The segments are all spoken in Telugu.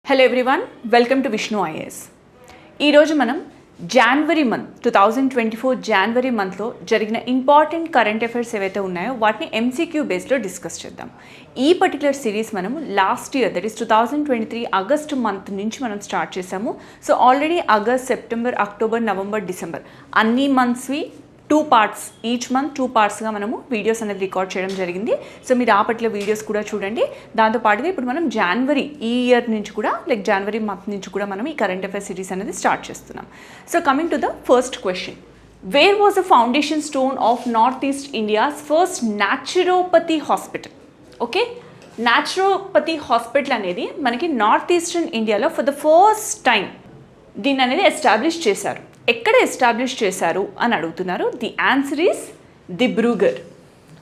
Hello everyone, welcome to Vishnu IAS. ఈరోజు మనం జనవరి మంత్ 2024 జనవరి మంత్లో జరిగిన ఇంపార్టెంట్ కరెంట్ అఫైర్స్ ఏవైతే ఉన్నాయో వాటిని ఎంసీక్యూ బేస్లో డిస్కస్ చేద్దాం. ఈ పర్టికులర్ సిరీస్ మనము last year, that is 2023 August month నుంచి మనం స్టార్ట్ చేసాము. So already August, September, October, November, December అన్ని మంత్స్వి 2 పార్ట్స్, ఈచ్ మంత్ 2 పార్ట్స్గా మనము వీడియోస్ అనేది రికార్డ్ చేయడం జరిగింది. సో మీరు ఆ పర్టికులర్ వీడియోస్ కూడా చూడండి. దాంతోపాటుగా ఇప్పుడు మనం జనవరి ఈ ఇయర్ నుంచి కూడా జనవరి మంత్ నుంచి కూడా మనం ఈ కరెంట్ అఫైర్ సిరీస్ అనేది స్టార్ట్ చేస్తున్నాం. So coming to the first question, where was the foundation stone of north east India's first naturopathy hospital? Okay, naturopathy hospital అనేది మనకి నార్త్ ఈస్టర్న్ ఇండియాలో ఫర్ ద ఫస్ట్ టైం దీన్ని అనేది ఎస్టాబ్లిష్ చేశారు. ఎక్కడ ఎస్టాబ్లిష్ చేశారు అని అడుగుతున్నారు. The answer is Dibrugarh.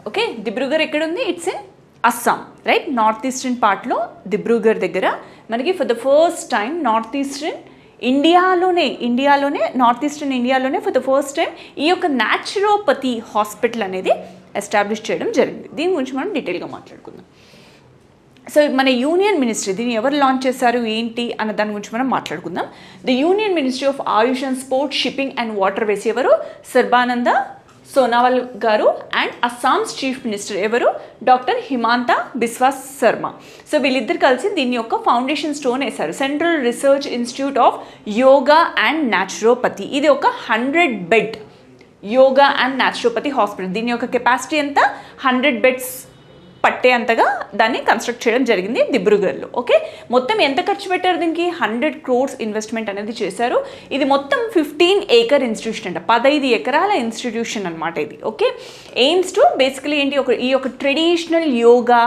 Okay, Dibrugarh ఎక్కడ ఉంది? It's in Assam, right? North eastern పార్ట్లో దిబ్రూగర్ దగ్గర మనకి for the first time north eastern ఇండియాలోనే నార్త్ ఈస్టర్న్ ఇండియాలోనే ఫర్ ద ఫస్ట్ టైం ఈ యొక్క న్యాచురోపతి హాస్పిటల్ అనేది ఎస్టాబ్లిష్ చేయడం జరిగింది. దీని గురించి మనం డీటెయిల్గా మాట్లాడుకుందాం. సో మన యూనియన్ మినిస్ట్రీ, దీన్ని ఎవరు లాంచ్ చేశారు ఏంటి అన్న దాని గురించి మనం మాట్లాడుకుందాం. The union ministry of Ayush and sports, shipping and water ways ఎవరు? సర్బానంద సోనోవాల్ గారు. అండ్ అస్సాంస్ చీఫ్ మినిస్టర్ ఎవరు? డాక్టర్ హిమాంతా బిస్వా శర్మ. సో వీళ్ళిద్దరు కలిసి దీని యొక్క ఫౌండేషన్ స్టోన్ వేశారు. Central research institute of yoga and naturopathy. ఇది ఒక 100 bed yoga and naturopathy hospital. దీని యొక్క కెపాసిటీ ఎంత? 100 బెడ్స్ పట్టే అంతగా దాన్ని కన్స్ట్రక్ట్ చేయడం జరిగింది దిబ్రూగర్లో. ఓకే, మొత్తం ఎంత ఖర్చు పెట్టారు దీనికి? 100 crores ఇన్వెస్ట్మెంట్ అనేది చేశారు. ఇది మొత్తం 15 acre ఇన్స్టిట్యూషన్ అంట, 15 ఎకరాల ఇన్స్టిట్యూషన్ అనమాట ఇది. ఓకే, ఎయిమ్స్ టు బేసికలీ ఏంటి, ఈ యొక్క ట్రెడిషనల్ యోగా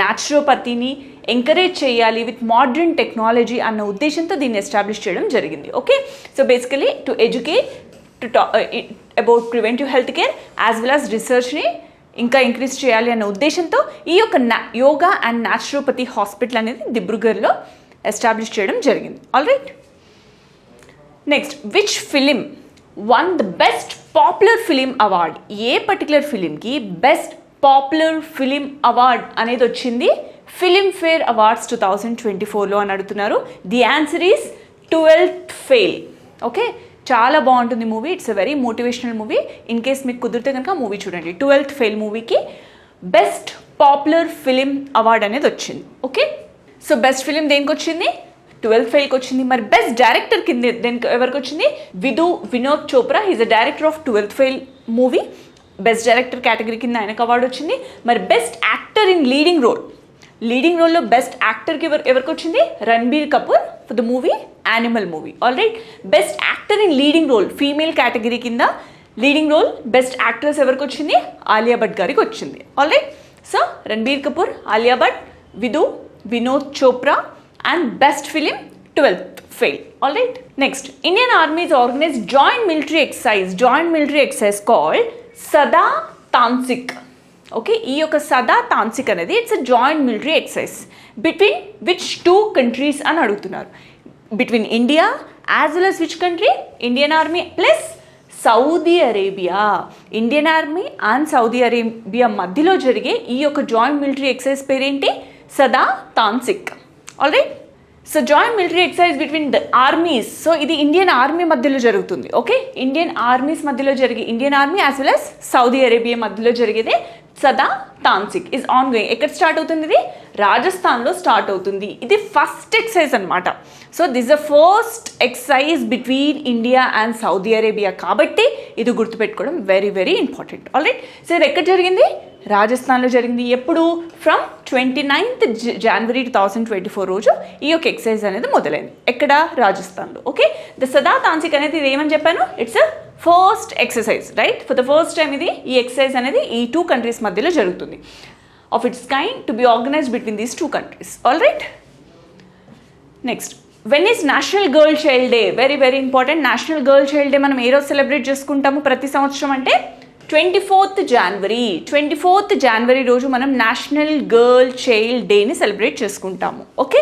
న్యాచురోపతిని ఎంకరేజ్ చేయాలి విత్ మోడర్న్ టెక్నాలజీ అన్న ఉద్దేశంతో దీన్ని ఎస్టాబ్లిష్ చేయడం జరిగింది. Okay, so basically to educate, to about preventive health care as well as రీసెర్చ్ని ఇంకా ఇంక్రీజ్ చేయాలి అన్న ఉద్దేశంతో ఈ యొక్క యోగా అండ్ న్యాచురోపతి హాస్పిటల్ అనేది దిబ్రూగర్లో ఎస్టాబ్లిష్ చేయడం జరిగింది. All right, next, which film won the best popular film award? ఏ పర్టికులర్ ఫిలింకి బెస్ట్ పాపులర్ ఫిలిం అవార్డ్ అనేది వచ్చింది ఫిలింఫేర్ అవార్డ్స్ 2024లో అని అడుగుతున్నారు. The answer is 12th fail. Okay, చాలా బాగుంటుంది movie. It's a very motivational movie. In case మీకు కుదిరితే కనుక మూవీ చూడండి. 12th ఫెయిల్ మూవీకి బెస్ట్ పాపులర్ ఫిలిం అవార్డ్ అనేది వచ్చింది. ఓకే, సో బెస్ట్ ఫిలిం దేనికి వచ్చింది? 12th ఫెయిల్కి వచ్చింది. మరి బెస్ట్ డైరెక్టర్ కింద దేనికి ఎవరికి వచ్చింది? Vinod Chopra. He's a director of 12th fail movie. Best director category కింద ఆయనకు అవార్డు వచ్చింది. మరి బెస్ట్ యాక్టర్ ఇన్ లీడింగ్ రోల్లో బెస్ట్ యాక్టర్కి ఎవరికి వచ్చింది? Ranbir Kapoor for the movie Animal movie. All right, best actor in leading role female category కింద లీడింగ్ రోల్ బెస్ట్ యాక్ట్రెస్ ఎవరికి వచ్చింది? ఆలియా భట్ గారికి వచ్చింది. All right, so Ranbir Kapoor, Alia Bhatt, Vinod Chopra. And best film 12th fail. All right, next, Indian armies organize joint military exercise called Sada Tanseeq. Okay, ఈ యొక్క సదా తాన్సిక్ అనేది it's a joint military exercise between which 2 countries అని అడుగుతున్నారు. Between India as well as which country? Indian army plus Saudi Arabia. Indian army and Saudi Arabia మధ్యలో జరిగే ఈ యొక్క జాయింట్ మిలిటరీ ఎక్సర్సైజ్ పేరేంటి? Sada Tanseeq. All right, so joint military exercise between the armies. So ఇది ఇండియన్ ఆర్మీ మధ్యలో జరుగుతుంది. ఓకే, ఇండియన్ ఆర్మీస్ మధ్యలో జరిగే, Indian army as well as Saudi Arabia మధ్యలో జరిగేదే Sada Tanseeq is ongoing. ఎక్కడ స్టార్ట్ అవుతుంది? ఇది రాజస్థాన్లో స్టార్ట్ అవుతుంది. ఇది ఫస్ట్ ఎక్సర్సైజ్ అనమాట. So this the first exercise between India and Saudi Arabia కాబట్టి ఇది గుర్తుపెట్టుకోవడం very very important. All right, so ఇది ఎక్కడ జరిగింది? రాజస్థాన్లో జరిగింది. ఎప్పుడు? ఫ్రమ్ 29th జనవరి 2024 రోజు ఈ యొక్క ఎక్సర్సైజ్ అనేది మొదలైంది. ఎక్కడ? రాజస్థాన్లో. ఓకే, ద సదా తాన్సిక్ అనేది ఇది ఏమని చెప్పాను? It's a first exercise, right? For the first time ఈ ఎక్సర్సైజ్ అనేది ఈ 2 కంట్రీస్ మధ్యలో జరుగుతుంది. Of it's kind to be organised between these 2 countries. All right, next, when is national girl child day? Very very important. National girl child day మనం ఏ రోజు సెలబ్రేట్ చేసుకుంటాము ప్రతి సంవత్సరం అంటే 24th జనవరి రోజు మనం నేషనల్ గర్ల్ చైల్డ్ డేని సెలబ్రేట్ చేసుకుంటాము. Okay,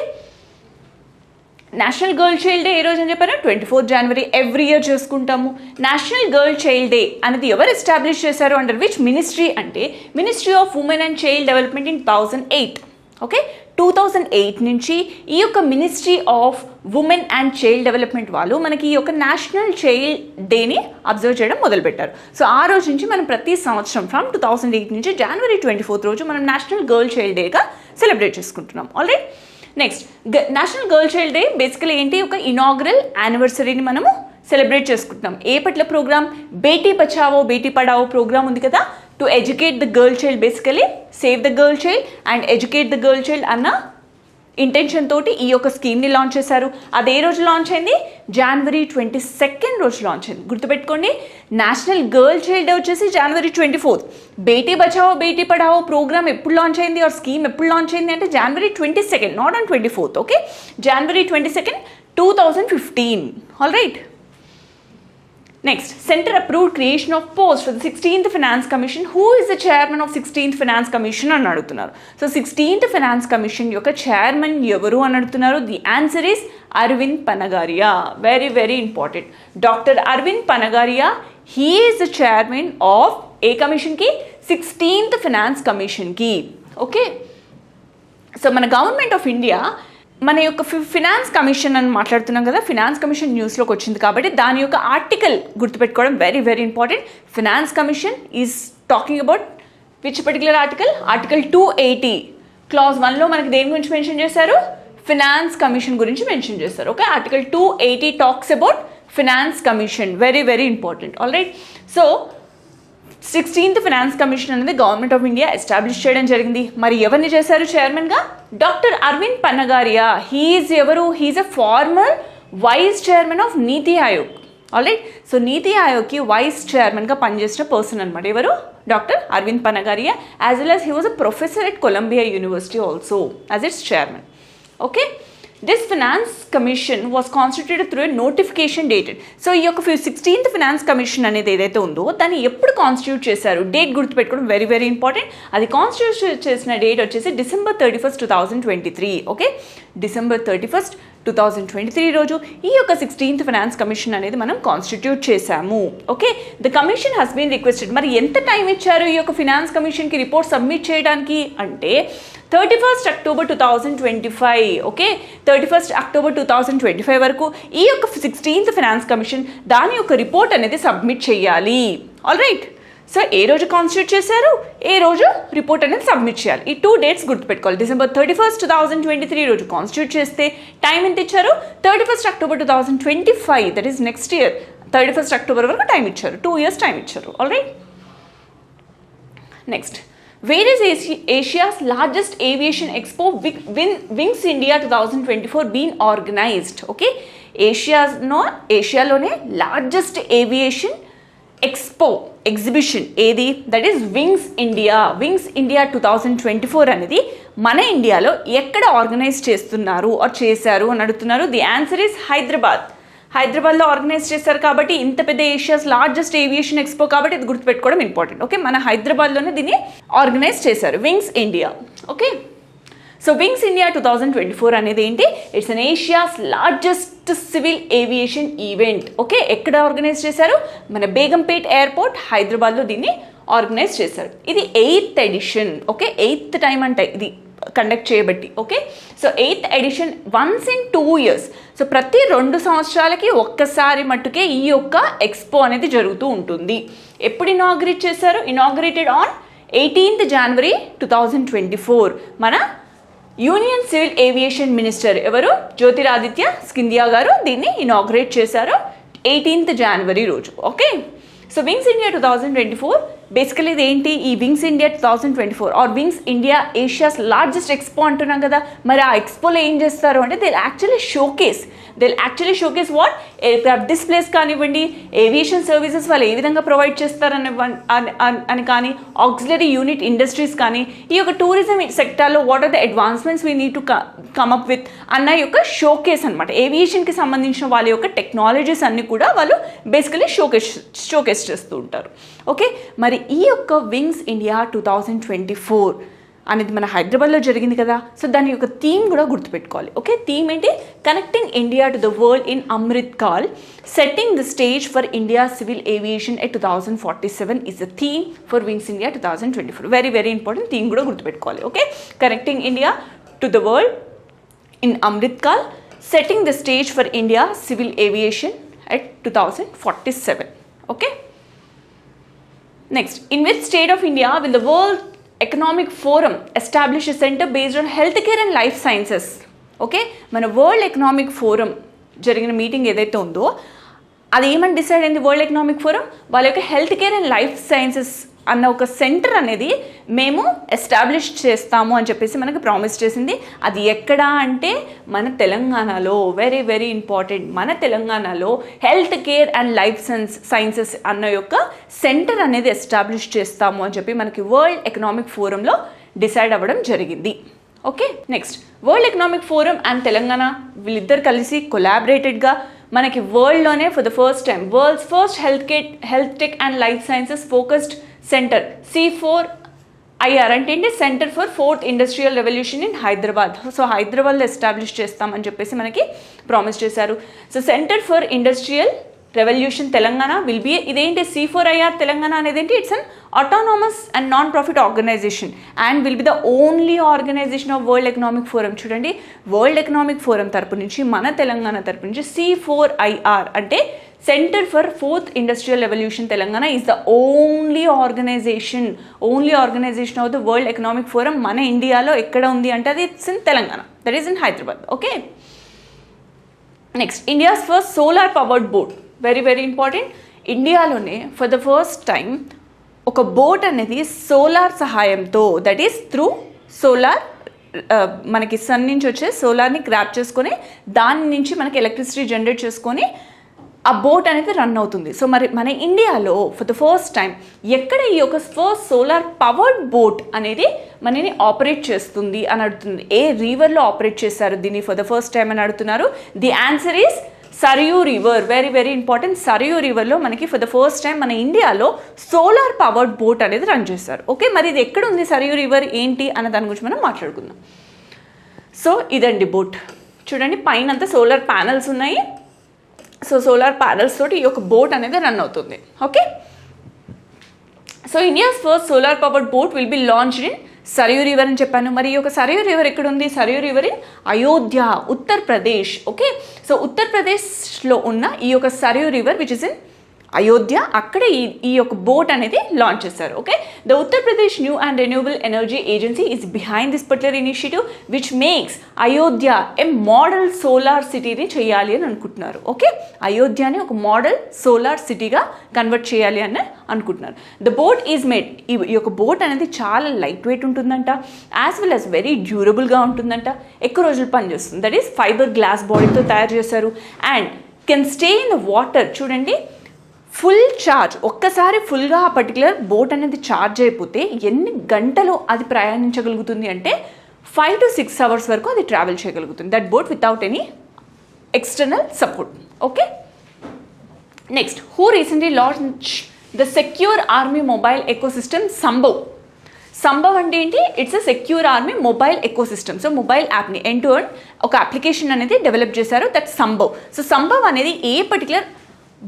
national girl child day ఏ రోజు అని చెప్పారు? 24th జనవరి ఎవ్రీ ఇయర్ చేసుకుంటాము. నేషనల్ గర్ల్ చైల్డ్ డే అనేది ఎవరు ఎస్టాబ్లిష్ చేశారు? అండర్ విచ్ మినిస్ట్రీ అంటే ministry of women and child development in 2008. Okay 2008 నుంచి ఈ యొక్క ministry of women and child development వాళ్ళు మనకి ఈ యొక్క నేషనల్ చైల్డ్ డేని అబ్జర్వ్ చేయడం మొదలుపెట్టారు. సో ఆ రోజు నుంచి మనం ప్రతి సంవత్సరం ఫ్రమ్ 2008 నుంచి January 24th రోజు మనం నేషనల్ గర్ల్ చైల్డ్ డేగా సెలబ్రేట్ చేసుకుంటున్నాం. Alright, next national girl child day basically ఏంటి, ఒక ఇనాగ్రల్ యానివర్సరీని మనము సెలబ్రేట్ చేసుకుంటున్నాం. ఏ పట్ల ప్రోగ్రామ్, బేటీ బచావో బేటీ పడావో ప్రోగ్రామ్ ఉంది కదా, to educate the girl child, basically save the girl child and educate the girl child అన్న ఇంటెన్షన్ తోటి ఈ యొక్క స్కీమ్ని లాంచ్ చేశారు. అది ఏ రోజు లాంచ్ అయింది, January 22nd రోజు లాంచ్ అయింది. గుర్తుపెట్టుకోండి, నేషనల్ గర్ల్ చైల్డ్ డే వచ్చేసి January 24th. Beti Bachao Beti Padhao programme ఎప్పుడు లాంచ్ అయింది ఆర్ స్కీమ్ ఎప్పుడు లాంచ్ అయింది అంటే January 22nd, not on 24th. Okay, January 22nd, 2015. All right, next centre approved creation of post for the 16th finance commission. Who is the chairman of 16th finance commission అని అడుగుతున్నారు. సో 16th ఫినాన్స్ కమిషన్ యొక్క చైర్మన్ ఎవరు అని అడుగుతున్నారు. The answer is Arvind Panagariya. Very very important, doctor Arvind Panagariya. He is the chairman of ఏ కమిషన్కి, 16th ఫినాన్స్ కమిషన్కి. ఓకే, సో మన గవర్నమెంట్ ఆఫ్ ఇండియా మన యొక్క ఫినాన్స్ కమిషన్ అని మాట్లాడుతున్నాం కదా, ఫినాన్స్ కమిషన్ న్యూస్లోకి వచ్చింది కాబట్టి దాని యొక్క ఆర్టికల్ గుర్తుపెట్టుకోవడం very very important. Finance commission is talking about which particular article, article 280 clause 1లో మనకి దేని గురించి మెన్షన్ చేశారు, ఫినాన్స్ కమిషన్ గురించి మెన్షన్ చేశారు. Okay, article 280 talks about finance commission, very very important. All right, so 16th finance commission అనేది గవర్నమెంట్ ఆఫ్ ఇండియా ఎస్టాబ్లిష్ చేయడం జరిగింది. మరి ఎవరిని చేశారు చైర్మన్గా, డాక్టర్ అరవింద్ పన్నగారియా. హీఈస్ ఎవరు, he is a former vice chairman of NITI Aayog. Alright, so NITI ఆయోగ్కి vice చైర్మన్గా పనిచేసిన పర్సన్ అనమాట ఎవరు, doctor Arvind Panagariya. As well as he was a professor at Columbia university also as it's chairman. Okay, this finance commission was constituted through a notification dated. So ఈ యొక్క 16th ఫినాన్స్ కమిషన్ అనేది ఏదైతే ఉందో దాన్ని ఎప్పుడు కాన్స్టిట్యూట్ చేశారు, డేట్ గుర్తుపెట్టుకోవడం వెరీ వెరీ ఇంపార్టెంట్. అది కాన్స్టిట్యూట్ చేసిన డేట్ వచ్చేసి December 31st, 2023. Okay, December 31st, 2023 రోజు ఈ యొక్క 16th ఫినాన్స్ కమిషన్ అనేది మనం కాన్స్టిట్యూట్ చేశాము. Okay, the commission has been requested. మరి ఎంత టైం ఇచ్చారు ఈ యొక్క ఫినాన్స్ కమిషన్కి రిపోర్ట్ సబ్మిట్ చేయడానికి అంటే 31st October 2025. Okay, 31st October 2025 వరకు ఈ యొక్క 16th ఫినాన్స్ కమిషన్ దాని యొక్క రిపోర్ట్ అనేది సబ్మిట్ చేయాలి. ఆల్ రైట్, సో ఏ రోజు కాన్స్టిట్యూట్ చేశారు, ఏ రోజు రిపోర్ట్ అనేది సబ్మిట్ చేయాలి, ఈ 2 డేట్స్ గుర్తుపెట్టుకోవాలి. December 31st, 2023 రోజు కాన్స్టిట్యూట్ చేస్తే టైం ఎంత ఇచ్చారు, 31st October 2025, that is next year 31st October వరకు టైం ఇచ్చారు, 2 years టైం ఇచ్చారు. All right, next, where is Asia's largest aviation expo Wings India 2024 been organized. Okay, ఏషియాలోనే లార్జెస్ట్ ఏవియేషన్ ఎక్స్పో ఎగ్జిబిషన్ ఏది, that is Wings India. Wings India 2024 అనేది మన ఇండియాలో ఎక్కడ ఆర్గనైజ్ చేస్తున్నారు ఆర్ చేశారు అని అడుగుతున్నారు. ది ఆన్సర్ ఈస్ హైదరాబాద్లో ఆర్గనైజ్ చేశారు కాబట్టి ఇంత పెద్ద ఏషియాస్ లార్జెస్ట్ ఏవియేషన్ ఎక్స్పో కాబట్టి ఇది గుర్తుపెట్టుకోవడం ఇంపార్టెంట్. ఓకే, మన హైదరాబాద్లోనే దీన్ని ఆర్గనైజ్ చేశారు wings India. Okay, so Wings India 2024 అనేది ఏంటి, it's an Asia's largest civil aviation event. Okay, ఎక్కడ ఆర్గనైజ్ చేశారు, మన బేగంపేట్ ఎయిర్పోర్ట్ హైదరాబాద్లో దీన్ని ఆర్గనైజ్ చేశారు. ఇది 8th edition. Okay, 8th time అంటే ఇది కండక్ట్ చేయబట్టి. Okay, so 8th edition once in 2 years. So ప్రతి 2 సంవత్సరాలకి ఒక్కసారి మట్టుకే ఈ యొక్క ఎక్స్పో అనేది జరుగుతూ ఉంటుంది. ఎప్పుడు ఇనాగ్రేట్ చేశారు, ఇనాగ్రేటెడ్ ఆన్ 18th January 2024. మన యూనియన్ సివిల్ ఏవియేషన్ మినిస్టర్ ఎవరు, జ్యోతిరాదిత్య సింధియా గారు దీన్ని ఇనాగ్రేట్ చేశారు 18th January రోజు. Okay, so Wings India 2024 basically ఇది ఏంటి, ఈ Wings India 2024 or Wings India Asia's largest expo అంటున్నాం కదా, మరి ఆ ఎక్స్పోలో ఏం చేస్తారు అంటే they actually showcase what, aircraft displays కానివ్వండి, ఏవియేషన్ సర్వీసెస్ వాళ్ళు ఏ విధంగా ప్రొవైడ్ చేస్తారని అని కానీ, ఆక్సిలరీ యూనిట్ ఇండస్ట్రీస్ కానీ, ఈ యొక్క టూరిజం సెక్టార్లో what are the advancements we need to come up with అన్న యొక్క షోకేస్ అనమాట. ఏవియేషన్కి సంబంధించిన వాళ్ళ యొక్క టెక్నాలజీస్ అన్ని కూడా వాళ్ళు బేసికలీ షోకేస్ చేస్తూ ఉంటారు. ఓకే, మరి ఈ యొక్క వింగ్స్ ఇండియా 2024 అనేది మన హైదరాబాద్లో జరిగింది కదా. సో దాని యొక్క థీమ్ కూడా గుర్తుపెట్టుకోవాలి. ఓకే, థీమ్ ఏంటి? Connecting India to the world in Amrit call, setting the stage for India civil aviation at 2047 is the theme for wings India 2024. Very very important, theme కూడా గుర్తుపెట్టుకోవాలి. Okay, connecting India to the world in Amrit call, setting the stage for India civil aviation at 2047. Okay. Next, in which state of India will the World Economic Forum establish a center based on healthcare and life sciences? Okay, మన వరల్డ్ ఎకనామిక్ ఫోరం జరిగిన మీటింగ్ ఏదైతే ఉందో అది ఏమని డిసైడ్ అయింది? వరల్డ్ ఎకనామిక్ ఫోరం వాళ్ళ యొక్క health care and life sciences అన్న ఒక సెంటర్ అనేది మేము ఎస్టాబ్లిష్ చేస్తాము అని చెప్పేసి మనకి ప్రామిస్ చేసింది. అది ఎక్కడ అంటే మన తెలంగాణలో. వెరీ వెరీ ఇంపార్టెంట్, మన తెలంగాణలో health care and life sciences అన్న యొక్క సెంటర్ అనేది ఎస్టాబ్లిష్ చేస్తాము అని చెప్పి మనకి వరల్డ్ ఎకనామిక్ ఫోరంలో డిసైడ్ అవ్వడం జరిగింది. Okay, next, world economic forum and Telangana వీళ్ళిద్దరు కలిసి కొలాబరేటెడ్గా మనకి వరల్డ్లోనే for the first time world's first health tech and life sciences focused center C4IR అంటే ఏంటి? Center for fourth industrial revolution in Hyderabad. So హైదరాబాద్లో ఎస్టాబ్లిష్ చేస్తామని చెప్పేసి మనకి ప్రామిస్ చేశారు. So center for industrial revolution Telangana will be, ఇదేంటి C4IR తెలంగాణ అనేది ఏంటి? It's an autonomous and non profit organization and will be the only organisation of World economic Forum. చూడండి, వరల్డ్ ఎకనామిక్ ఫోరం తరపు నుంచి మన తెలంగాణ తరపు నుంచి C4IR అంటే Centre for fourth industrial revolution Telangana is the only organisation of the World economic Forum మన ఇండియాలో ఎక్కడ ఉంది అంటే అది it's in Telangana, that is in Hyderabad. Okay, next, India's first solar powered boat. Very very important, ఇండియాలోనే ఫర్ ద ఫస్ట్ టైం ఒక బోట్ అనేది సోలార్ సహాయంతో, దట్ ఈస్ త్రూ సోలార్, మనకి సన్ నుంచి వచ్చే సోలార్ని గ్రాప్ చేసుకొని దాని నుంచి మనకి ఎలక్ట్రిసిటీ జనరేట్ చేసుకొని ఆ బోట్ అనేది రన్ అవుతుంది. సో మరి మన ఇండియాలో ఫర్ ద ఫస్ట్ టైం ఎక్కడ ఈ యొక్క ఫస్ట్ సోలార్ పవర్డ్ బోట్ అనేది మనని ఆపరేట్ చేస్తుంది అని అడుగుతుంది. ఏ రివర్లో ఆపరేట్ చేశారు దీన్ని ఫర్ ద ఫస్ట్ టైం అని అడుగుతున్నారు. The answer is Sarayu river. Very very important, Sarayu రివర్లో మనకి ఫర్ ద ఫస్ట్ టైం మన ఇండియాలో సోలార్ పవర్డ్ బోట్ అనేది రన్ చేస్తారు. ఓకే, మరి ఇది ఎక్కడ ఉంది సరయూ రివర్ ఏంటి అన్న దాని గురించి మనం మాట్లాడుకుందాం. సో ఇదండి బోట్. చూడండి, పైన అంతా సోలార్ ప్యానల్స్ ఉన్నాయి. సో సోలార్ ప్యానల్స్ తోటి ఈ యొక్క బోట్ అనేది రన్ అవుతుంది. Okay, so India's first solar powered boat will be launched in Sarayu river అని చెప్పాను. మరి ఈ యొక్క సరయూ రివర్ ఎక్కడ ఉంది? Sarayu river in Ayodhya, Uttar Pradesh. Okay, so ఉత్తరప్రదేశ్లో ఉన్న ఈ యొక్క Sarayu river which is in Ayodhya, అక్కడ ఈ యొక్క బోట్ అనేది లాంచ్ చేశారు. Okay, the Uttar Pradesh new and renewable energy agency is behind this particular initiative which makes Ayodhya A model solar సిటీని చేయాలి అని అనుకుంటున్నారు. ఓకే, అయోధ్యని ఒక మోడల్ సోలార్ సిటీగా కన్వర్ట్ చేయాలి అని అనుకుంటున్నారు. ద బోట్ ఈజ్ మేడ్, ఈ యొక్క బోట్ అనేది చాలా లైట్ వెయిట్ ఉంటుందంట, యాజ్ వెల్ యాజ్ వెరీ డ్యూరబుల్గా ఉంటుందంట, ఎక్కువ రోజులు పనిచేస్తుంది. దట్ ఈస్ ఫైబర్ గ్లాస్ బాడీతో తయారు చేశారు and can stay in the water. చూడండి, ఫుల్ ఛార్జ్, ఒక్కసారి ఫుల్గా ఆ పర్టికులర్ బోట్ అనేది ఛార్జ్ అయిపోతే ఎన్ని గంటలు అది ప్రయాణించగలుగుతుంది అంటే 5 to 6 hours వరకు అది ట్రావెల్ చేయగలుగుతుంది. That boat without any external support. Okay, next, who recently launch the secure army mobile ecosystem Sambhav. Sambhav అంటే ఏంటి? It's a secure army mobile ecosystem. So mobile యాప్ని ఎండ్ టు ఎండ్ ఒక అప్లికేషన్ అనేది డెవలప్ చేశారు, దట్ సంభవ్. సో సంభవ్ అనేది ఏ పర్టికులర్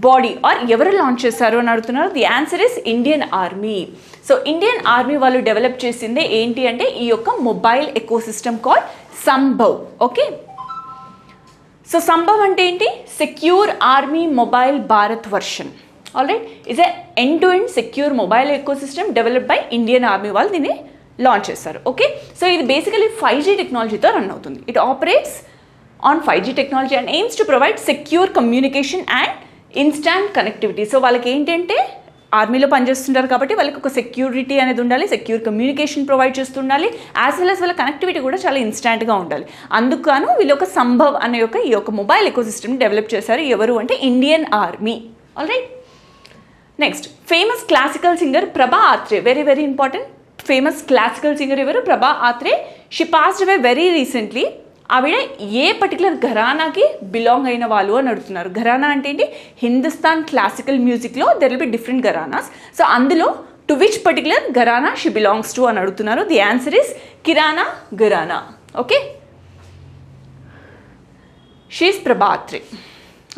బాడీ ఆర్ ఎవరు లాంచ్ చేశారు అని అడుగుతున్నారు. The answer is Indian army. So Indian army వాళ్ళు డెవలప్ చేసిందే ఏంటి అంటే ఈ యొక్క mobile ecosystem call Sambhav. Okay, so Sambhav అంటే ఏంటి? Secure army mobile Bharat version. Alright, is a end to end secure mobile ecosystem develop by Indian army వాళ్ళు దీన్ని లాంచ్ చేస్తారు. ఓకే, సో ఇది బేసికలీ 5G టెక్నాలజీతో రన్ అవుతుంది. It operates on 5G technology and AIIMS to provide secure communication and instant connectivity. So వాళ్ళకి ఏంటంటే ఆర్మీలో పనిచేస్తుంటారు కాబట్టి వాళ్ళకి ఒక సెక్యూరిటీ అనేది ఉండాలి, సెక్యూర్ కమ్యూనికేషన్ ప్రొవైడ్ చేస్తుండాలి, యాజ్ వెల్ యాజ్ వాళ్ళ కనెక్టివిటీ కూడా చాలా ఇన్స్టాంట్గా ఉండాలి. అందుకను వీళ్ళు ఒక సంభవ్ అనే ఈ యొక్క మొబైల్ ఎకోసిస్టమ్ని డెవలప్ చేశారు. ఎవరు అంటే Indian army. Alright, next, famous classical singer Prabha Atre. Very very important, famous classical singer ఎవరు? Prabha Atre. She passed away very recently. ఆవిడ ఏ పర్టికులర్ ఘరానాకి బిలాంగ్ అయిన వాళ్ళు అని అడుగుతున్నారు. ఘరానా అంటే ఏంటి? హిందుస్థాన్ క్లాసికల్ మ్యూజిక్లో there will be different gharanas. So అందులో to which particular gharana she belongs to అని అడుగుతున్నారు. The answer is Kirana gharana. Okay, she is Prabha Atre.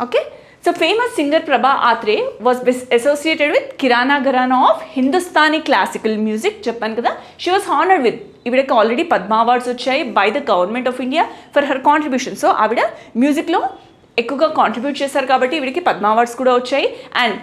Okay, so famous singer Prabha Atre was associated with Kirana gharana of Hindustani classical music. చెప్పాను కదా, షీ వాజ్ హానర్డ్ విత్, ఈవిడకి ఆల్రెడీ పద్మ అవార్డ్స్ వచ్చాయి by the government of India for her contribution. So ఆవిడ మ్యూజిక్లో ఎక్కువగా కాంట్రిబ్యూట్ చేశారు కాబట్టి ఈవిడికి పద్మ అవార్డ్స్ కూడా వచ్చాయి. అండ్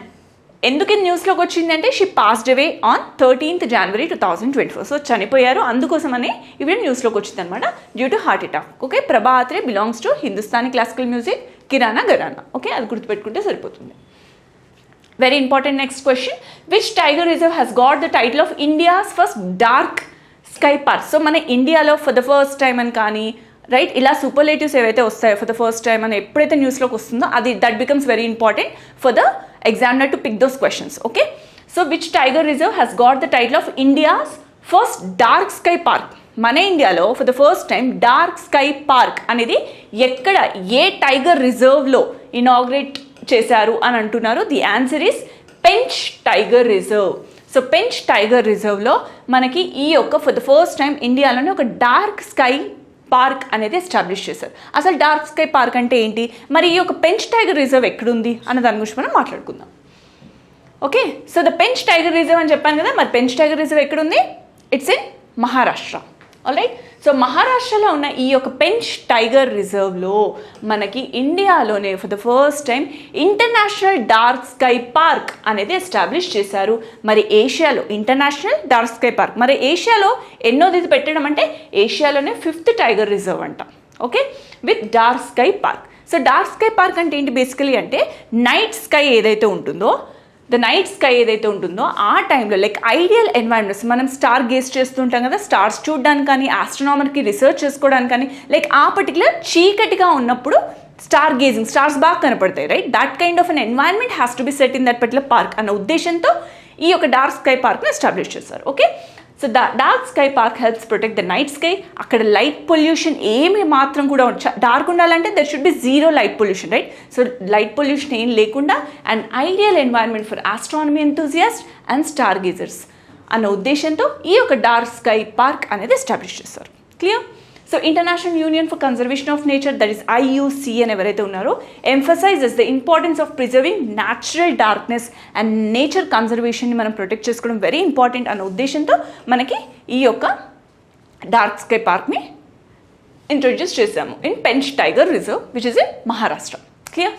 ఎందుకు న్యూస్లోకి వచ్చిందంటే she passed away on 13th January 2024. So చనిపోయారు, అందుకోసమనే ఈవిడ న్యూస్లోకి వచ్చింది అనమాట, due to heart attack. Okay, Prabha Atre belongs to Hindustani classical music, Kirana gharana. Okay, అది గుర్తుపెట్టుకుంటే సరిపోతుంది. Very important next question, which tiger reserve has got the title of India's first dark sky park. So మన ఇండియాలో ఫర్ ద ఫస్ట్ టైం అని కానీ రైట్, ఇలా సూపర్లేటివ్స్ ఏవైతే వస్తాయో ఫర్ ద ఫస్ట్ టైం అని ఎప్పుడైతే న్యూస్లోకి వస్తుందో అది that becomes very important for the examiner to pick those questions. Okay, so which tiger reserve has got the title of India's first dark sky park. మన ఇండియాలో for the first time dark sky park అనేది ఎక్కడ, ఏ టైగర్ రిజర్వ్లో ఇనాగ్రేట్ చేశారు అని అంటున్నారు. The answer is Pench tiger reserve. So Pench tiger రిజర్వ్లో మనకి ఈ యొక్క ఫర్ ద ఫస్ట్ టైం ఇండియాలోనే ఒక డార్క్ స్కై పార్క్ అనేది ఎస్టాబ్లిష్ చేశారు. అసలు డార్క్ స్కై పార్క్ అంటే ఏంటి, మరి ఈ యొక్క పెంచ్ టైగర్ రిజర్వ్ ఎక్కడుంది అన్న దాని గురించి మనం మాట్లాడుకుందాం. Okay, so the Pench tiger reserve అని చెప్పాను కదా, మరి పెంచ్ టైగర్ రిజర్వ్ ఎక్కడుంది? It's in Maharashtra. Alright, so మహారాష్ట్రలో ఉన్న ఈ యొక్క పెంచ్ టైగర్ రిజర్వ్లో మనకి ఇండియాలోనే for the first time international dark sky park అనేది ఎస్టాబ్లిష్ చేశారు. మరి ఏషియాలో ఇంటర్నేషనల్ డార్క్ స్కై పార్క్, మరి ఏషియాలో ఎన్నోది పెట్టడం అంటే ఏషియాలోనే 5th టైగర్ రిజర్వ్ అంట. Okay, with dark sky park. So dark sky park అంటే ఏంటి బేసికలీ అంటే నైట్ స్కై ఏదైతే ఉంటుందో, ద నైట్ స్కై ఏదైతే ఉంటుందో ఆ టైంలో లైక్ ఐడియల్ ఎన్వైరన్మెంట్స్, మనం స్టార్ గేస్ చేస్తుంటాం కదా, స్టార్స్ చూడడానికి కానీ ఆస్ట్రోనామర్కి రీసెర్చ్ చేసుకోవడానికి కానీ, లైక్ ఆ పర్టికులర్ చీకటిగా ఉన్నప్పుడు స్టార్ గేజింగ్, స్టార్స్ బాగా కనపడతాయి right, that kind of an environment has to be set in that particular park అన్న ఉద్దేశంతో ఈ యొక్క డార్క్ స్కై పార్క్ని ఎస్టాబ్లిష్ చేశారు. Okay, so dark sky park helps protect the night sky. అక్కడ లైట్ పొల్యూషన్ ఏమి మాత్రం కూడా డార్క్ ఉండాలంటే there should be zero light pollution right. So light pollution ఏం లేకుండా and ideal environment for astronomy enthusiast and star gazers అన్న ఉద్దేశంతో ఈ యొక్క డార్క్ స్కై పార్క్ అనేది ఎస్టాబ్లిష్ చేస్తారు. Clear? So International Union for Conservation of Nature, that is IUC అని ఎవరైతే ఉన్నారో, emphasises the importance of preserving natural darkness and nature కన్జర్వేషన్ని మనం ప్రొటెక్ట్ చేసుకోవడం వెరీ ఇంపార్టెంట్ అన్న ఉద్దేశంతో మనకి ఈ యొక్క డార్క్ స్కై పార్క్ని ఇంట్రొడ్యూస్ చేశాము in Pench tiger reserve which is in Maharashtra. Clear?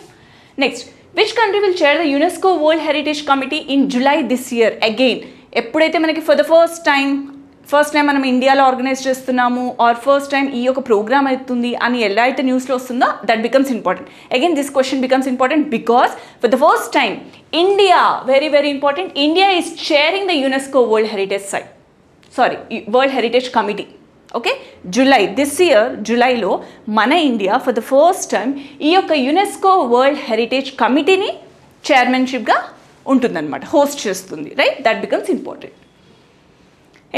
Next, which country will chair the UNESCO world heritage committee in July this year? Again ఎప్పుడైతే మనకి ఫర్ ద ఫస్ట్ టైం మనం ఇండియాలో ఆర్గనైజ్ చేస్తున్నాము ఆర్ ఫస్ట్ టైం ఈ యొక్క ప్రోగ్రామ్ అవుతుంది అని ఎలా అయితే న్యూస్లో వస్తుందో that becomes important. Again this question becomes important because for the first time India, very very important, India is చైరింగ్ the UNESCO world heritage committee. Okay, July this year జూలైలో మన India for the first time ఈ యొక్క యునెస్కో వరల్డ్ హెరిటేజ్ కమిటీని చైర్మన్షిప్గా ఉంటుందన్నమాట, హోస్ట్ చేస్తుంది right. That becomes important.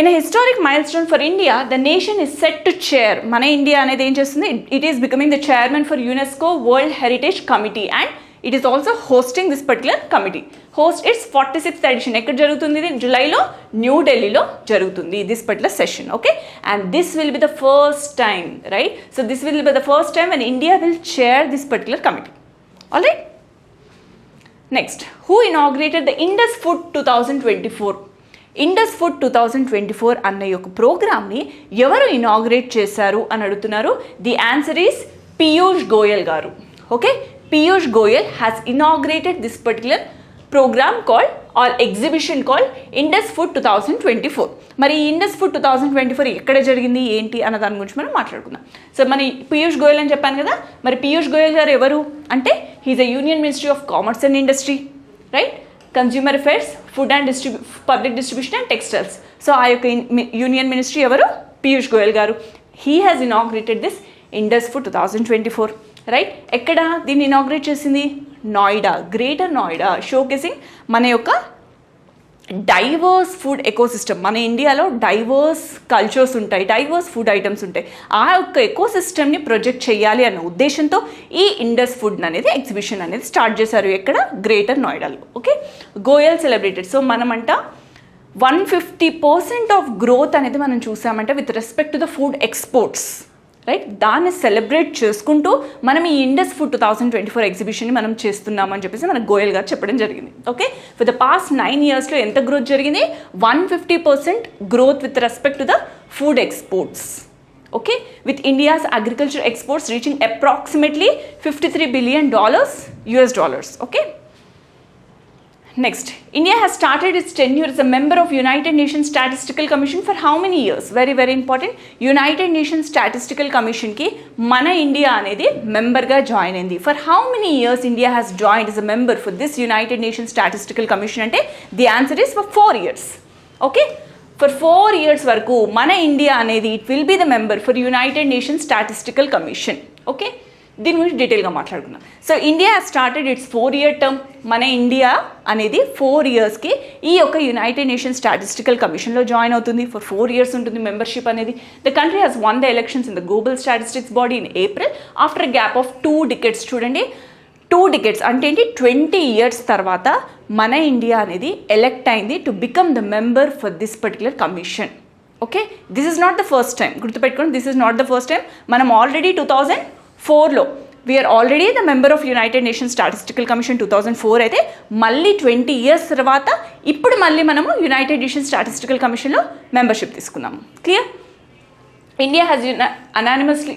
In a historic milestone for India, the nation is set to chair. మన ఇండియా అనేది ఏం చేస్తుంది? It is becoming the chairman for UNESCO World Heritage Committee and it is also hosting this particular committee. Host its 46th edition. ఎక్కడ జరుగుతుంది? ఇది జూలైలో న్యూ ఢిల్లీలో జరుగుతుంది this particular session. Okay, and this will be the first time, right? So this will be the first time when India will chair this particular committee. All right. Next, who inaugurated the Indus Food 2024? Indus food 2024 అన్న యొక్క ప్రోగ్రామ్ని ఎవరు ఇనాగ్రేట్ చేశారు అని అడుగుతున్నారు. The answer is Piyush Goyal గారు. Okay, Piyush Goyal has inaugurated this particular programme called or exhibition called Indus food 2024. మరి ఈ ఇండస్ ఫుడ్ 2024 ఎక్కడ జరిగింది ఏంటి అన్న దాని గురించి మనం మాట్లాడుకుందాం. సో మన పీయూష్ గోయల్ అని చెప్పాను కదా, మరి పీయూష్ గోయల్ గారు ఎవరు అంటే he is a union ministry of commerce and industry right, consumer affairs, food and public distribution and textiles. So ఆ యొక్క యూనియన్ మినిస్ట్రీ ఎవరు? పీయూష్ గోయల్ గారు. He has inaugurated this Indus food 2024 right. ఎక్కడ దీన్ని ఇనాగ్రేట్ చేసింది? నోయిడా, గ్రేటర్ నోయిడా, షోకేసింగ్ మన యొక్క డైవర్స్ ఫుడ్ ఎకోసిస్టమ్. మన ఇండియాలో డైవర్స్ కల్చర్స్ ఉంటాయి, డైవర్స్ ఫుడ్ ఐటమ్స్ ఉంటాయి, ఆ యొక్క ఎకోసిస్టమ్ని ప్రొజెక్ట్ చేయాలి అన్న ఉద్దేశంతో ఈ ఇండస్ ఫుడ్ అనేది ఎగ్జిబిషన్ అనేది స్టార్ట్ చేశారు. ఎక్కడ? గ్రేటర్ నోయిడాలో. Okay, Goyal celebrated. సో మనమంట 150% ఆఫ్ గ్రోత్ అనేది మనం చూసామంటే with respect to the food exports, right? దాన్ని సెలబ్రేట్ చేసుకుంటూ మనం ఈ ఇండస్ ఫుడ్ 2024 ఎగ్జిబిషన్ని మనం చేస్తున్నామని చెప్పేసి మన గోయల్ గారు చెప్పడం జరిగింది. ఓకే, ఫర్ ద పాస్ట్ 9 yearsలో ఎంత గ్రోత్ జరిగింది? 150% growth with respect to the food exports. Okay, with India's agriculture exports reaching approximately $53 billion US. Okay, next, India has started its tenure as a member of United Nations Statistical Commission for how many years? Very very important. United Nations Statistical Commission ki mana India anedi member ga join ayindi. For how many years India has joined as a member for this United Nations Statistical Commission ante the answer is for 4 years. Okay, for 4 years varaku mana India anedi it will be the member for United Nations Statistical Commission. Okay, దీని గురించి డీటెయిల్గా మాట్లాడుకుందాం. So India started it's 4-year term. మన ఇండియా అనేది 4 yearsకి ఈ యొక్క యునైటెడ్ నేషన్స్ స్టాటిస్టికల్ కమిషన్లో జాయిన్ అవుతుంది. ఫర్ 4 years ఉంటుంది మెంబర్షిప్ అనేది. The country has one the elections in the global statistics body in April after gap of 2 decades. చూడండి, 2 decades అంటే ఏంటి? 20 years తర్వాత మన ఇండియా అనేది ఎలెక్ట్ అయింది to become the member for this particular commission. Okay, this is not the first time, గుర్తుపెట్టుకోండి, this is not the first time. మనం ఆల్రెడీ 2004లో we're already the member of United Nations Statistical Commission 2004 అయితే మళ్ళీ 20 years తర్వాత ఇప్పుడు మళ్ళీ మనము యునైటెడ్ నేషన్స్ స్టాటిస్టికల్ కమిషన్లో మెంబర్షిప్ తీసుకున్నాము. Clear? India has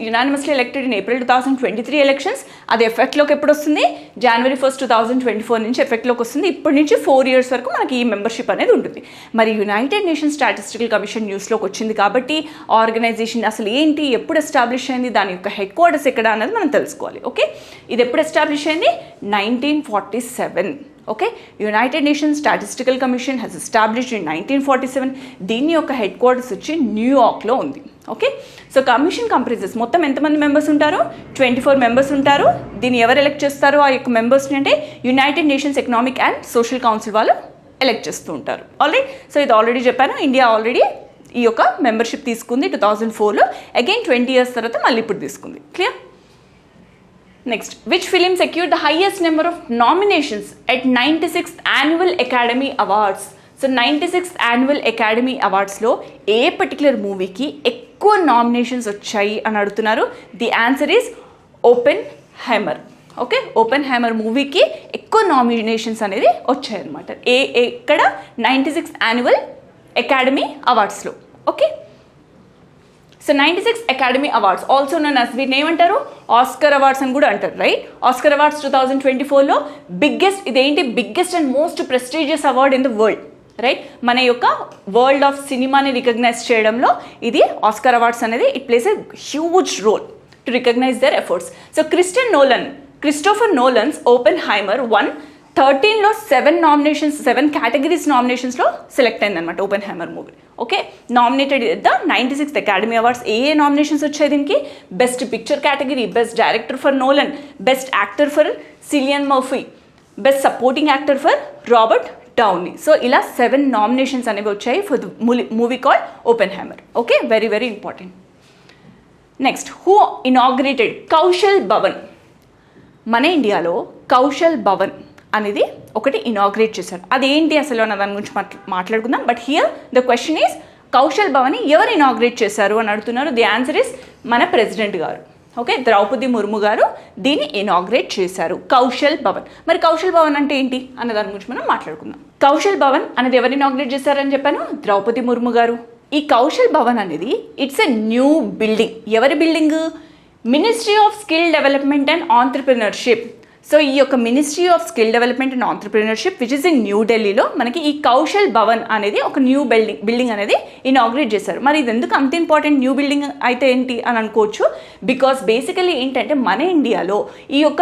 unanimously elected in April 2023 elections. అది ఎఫెక్ట్లోకి ఎప్పుడు వస్తుంది? January 1st, 2024 నుంచి ఎఫెక్ట్లోకి వస్తుంది. ఇప్పటి నుంచి 4 years వరకు మనకి ఈ మెంబర్షిప్ అనేది ఉంటుంది. మరి యునైటెడ్ నేషన్స్ స్టాటిస్టికల్ కమిషన్ న్యూస్లోకి వచ్చింది కాబట్టి ఆర్గనైజేషన్ అసలు ఏంటి, ఎప్పుడు ఎస్టాబ్లిష్ అయింది, దాని యొక్క హెడ్ క్వార్టర్స్ ఎక్కడ అన్నది మనం తెలుసుకోవాలి. ఓకే, ఇది ఎప్పుడు ఎస్టాబ్లిష్ అయింది? 1947. Okay, United Nations Statistical commission has established in 1947. దీని యొక్క హెడ్ క్వార్టర్స్ వచ్చి న్యూయార్క్లో ఉంది. ఓకే, సో కమిషన్ కంప్రైజెస్ మొత్తం ఎంతమంది మెంబర్స్ ఉంటారు? 24 members ఉంటారు. దీన్ని ఎవరు ఎలెక్ట్ చేస్తారు ఆ యొక్క మెంబర్స్ని అంటే United nations economic and social council వాళ్ళు ఎలెక్ట్ చేస్తూ ఉంటారు. ఆల్రెడీ, సో ఇది ఆల్రెడీ చెప్పాను, ఇండియా ఆల్రెడీ ఈ యొక్క మెంబర్షిప్ తీసుకుంది 2004లో. అగైన్ 20 years తర్వాత మళ్ళీ ఇప్పుడు తీసుకుంది. Clear? Next, which film secured the highest number of nominations at 96th Annual Academy Awards? So 96th Annual Academy Awardsలో ఏ పర్టికులర్ మూవీకి ఎక్కువ నామినేషన్స్ వచ్చాయి అని అడుగుతున్నారు. The answer is Oppenheimer. Okay, Oppenheimer మూవీకి ఎక్కువ నామినేషన్స్ అనేది వచ్చాయన్నమాట. ఎక్కడ? 96th Annual Academy Awardsలో. Okay, so 96th Academy Awards also known as వీటిని ఏమంటారు? ఆస్కర్ అవార్డ్స్ అని కూడా అంటారు, రైట్? ఆస్కర్ అవార్డ్స్ 2024లో బిగ్గెస్ట్, ఇదేంటి? Biggest and most prestigious award in the world, right? మన యొక్క వరల్డ్ ఆఫ్ సినిమాని రికగ్నైజ్ చేయడంలో ఇది ఆస్కర్ అవార్డ్స్ అనేది it plays a huge role to recognise their efforts. So Christopher Nolan's Oppenheimer 13లో 7 categories నామినేషన్స్లో సెలెక్ట్ అయిందనమాట Oppenheimer movie. Okay, nominated the 96th Academy Awards. ఏ నామినేషన్స్ వచ్చాయి దీనికి? Best picture category, best director for Nolan, best actor for Cillian Murphy, best supporting actor for Robert Downey. So ఇలా 7 nominations అనేవి వచ్చాయి for the movie called Oppenheimer. Okay, very very important. Next, who inaugurated Kaushal Bhavan? మన ఇండియాలో కౌశల్ భవన్ అనేది ఒకటి ఇనాగ్రేట్ చేశారు. అదేంటి అసలు అన్న దాని గురించి మాట్లాడుకుందాం. But here the question is Kaushal Bhavan ఎవరు ఇనాగ్రేట్ చేశారు అని అడుగుతున్నారు. ది ఆన్సర్ ఈస్ మన ప్రెసిడెంట్ గారు. ఓకే, ద్రౌపది ముర్ము గారు దీన్ని ఇనాగ్రేట్ చేశారు, కౌశల్ భవన్. మరి కౌశల్ భవన్ అంటే ఏంటి అన్న దాని గురించి మనం మాట్లాడుకుందాం. కౌశల్ భవన్ అనేది ఎవరు ఇనాగ్రేట్ చేశారని చెప్పాను? ద్రౌపది ముర్ము గారు. ఈ కౌశల్ భవన్ అనేది ఇట్స్ ఎ న్యూ బిల్డింగ్. ఎవరి building? Ministry of skill development and entrepreneurship. So ఈ యొక్క ministry of skill development and entrepreneurship which is in new ఢిల్లీలో మనకి ఈ కౌశల్ భవన్ అనేది ఒక న్యూ బిల్డింగ్ అనేది ఇనాగ్రేట్ చేశారు. మరి ఇది ఎందుకు అంత ఇంపార్టెంట్? న్యూ బిల్డింగ్ అయితే ఏంటి అని అనుకోవచ్చు. బికాస్ బేసికలీ ఏంటంటే మన ఇండియాలో ఈ యొక్క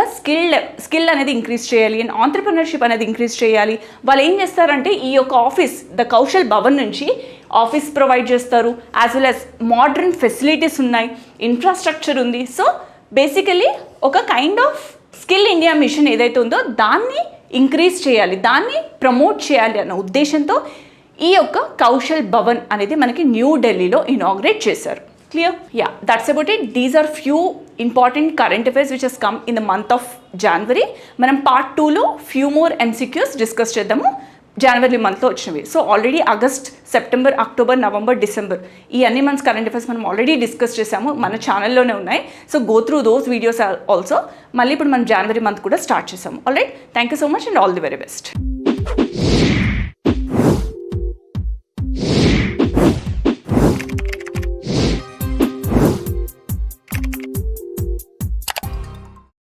స్కిల్ అనేది ఇంక్రీజ్ చేయాలి అండ్ ఆంటర్ప్రినర్షిప్ అనేది ఇంక్రీజ్ చేయాలి. వాళ్ళు ఏం చేస్తారంటే ఈ యొక్క ఆఫీస్ ద కౌశల్ భవన్ నుంచి ఆఫీస్ ప్రొవైడ్ చేస్తారు, as well as modern facilities ఉన్నాయి, ఇన్ఫ్రాస్ట్రక్చర్ ఉంది. సో బేసికలీ ఒక kind of skill India mission ఏదైతే ఉందో దాన్ని ఇంక్రీజ్ చేయాలి, దాన్ని ప్రమోట్ చేయాలి అన్న ఉద్దేశంతో ఈ యొక్క కౌశల్ భవన్ అనేది మనకి న్యూ ఢిల్లీలో ఇనాగ్రేట్ చేశారు. Clear? Yeah, that's about it. These are few important current affairs which has come in the month of January. మనం part 2లో ఫ్యూ మోర్ MCQs డిస్కస్ చేద్దాము. జనవరి మంత్లో వచ్చినవి. So already August, September, October, November, December ఈ అన్ని మంత్స్ కరెంట్ అఫైర్స్ మనం ఆల్రెడీ డిస్కస్ చేసాము, మన ఛానల్లోనే ఉన్నాయి. So go through those videos also. మళ్ళీ ఇప్పుడు మనం జనవరి మంత్ కూడా స్టార్ట్ చేసాము. Alright, thank you so much and all the very best.